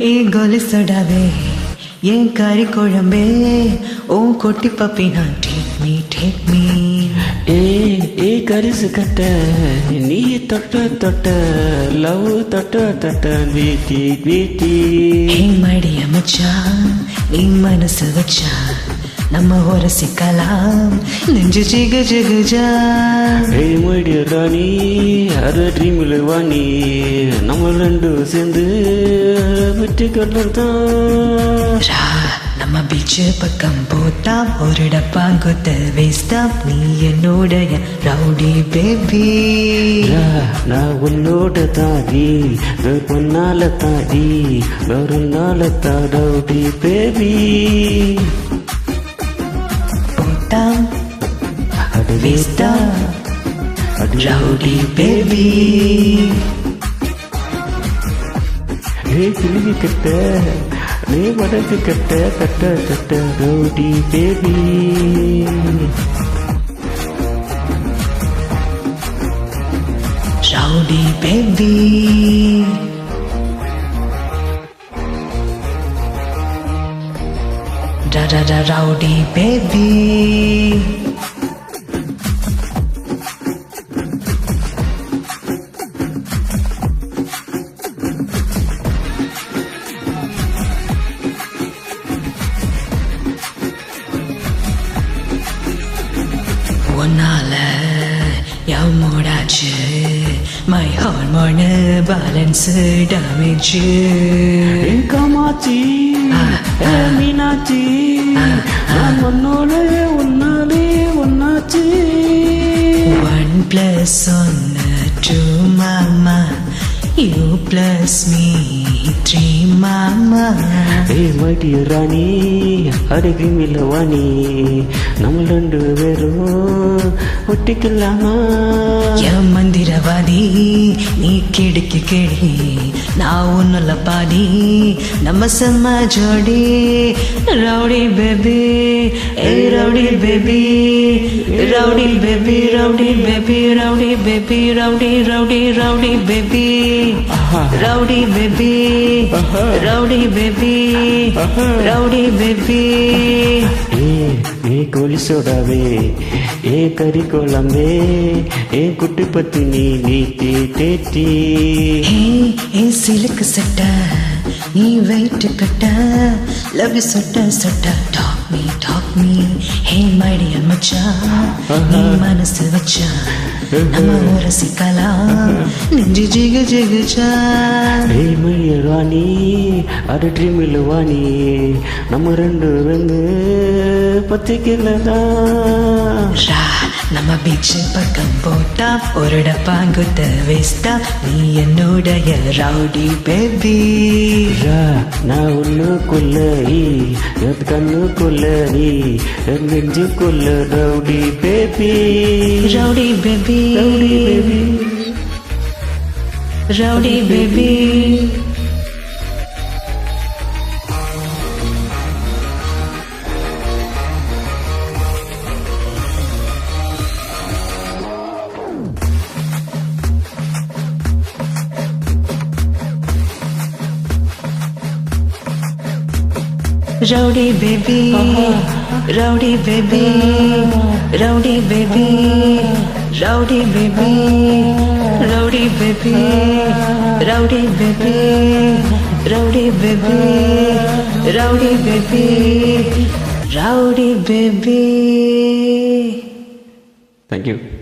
ஏ கோலி சொடாவே ஏன் கறி குழம்பே ஓ கொட்டி பப்பி நான் டேக் மீ ஏ கரிசு கட்ட நீ தொட்ட லவ் தொட்ட வீட்டி ஏ மடிய மச்சான் நீ மனசு வச்சா நம்ம உரசிக்கலாம் நெஞ்சு ஜிகுஜா ஏய் மடிய ராணி அரை ட்ரீமில் வாணி நம்ம ரெண்டு சேர்ந்து விட்டு கொள்ளதான் நம்ம பீச்சு பக்கம் போத்தா ஒரு டப்பாங்குத்த வேஸ்டா நீ என்னோடைய ரவுடி பேபி நான் உன்னோட தாடி பொன்னால தாடி ஒரு நாள ரவுடி பேபி போத்தா அது வேஸ்டா ரவுடி பேபி கிளிவி கட்ட நீ மடக்கு கட்ட rowdy baby rowdy baby rowdy baby ஒன்னால என் மூடாச்சு my hormone balance damage Kamachi Meenachi ஒன்னாலே ஒன்னாச்சு 1+1 2 மாமா you plus me 3 மாமா ஏய் மடிய ராணி அருகிமில்ல வாணி நம்ம ரெண்டு பேரும் ஒட்டிக்கலாமா என் மந்திரவாதி நீ கிடுக்கி கிடி நான் ஒன்னுல பாடி நம்ம செம்ம ஜோடி ரவுடி பேபி ஏ rowdy baby rowdy baby rowdy baby rowdy baby rowdy baby rowdy baby rowdy baby rowdy baby ஏ கோலி சோடாவே ஏ கறி குழம்பே ஏ குட்டி பத்தி நீ தேத்தி ஏ சிலுக்கு சட்ட நீ வெயிட் கட்ட லவ் சொட்ட talk me hey my dear மச்சான் நீ மனசு வச்சா நம்ம உரசிக்கலாம் நெஞ்சு ஜிகுஜா ஏய் மடிய ராணி அரை ட்ரீமில் வாணி நம்ம ரெண்டு வந்து பத்திக்கலதான் நம்ம பீச்சு பக்கம் போட்டா ஒரு டப்பாங்குத்த வேஸ்டா நீ என்னோடைய ரவுடி பேபி நான் ஒன்னுக்குள்ள என் கண்ணுக்குள்ள என் நெஞ்சுக்குள்ள rowdy baby rowdy baby rowdy baby Rowdy baby, rowdy baby, rowdy baby, rowdy baby, rowdy baby, rowdy baby, rowdy baby, rowdy baby, rowdy baby. Thank you.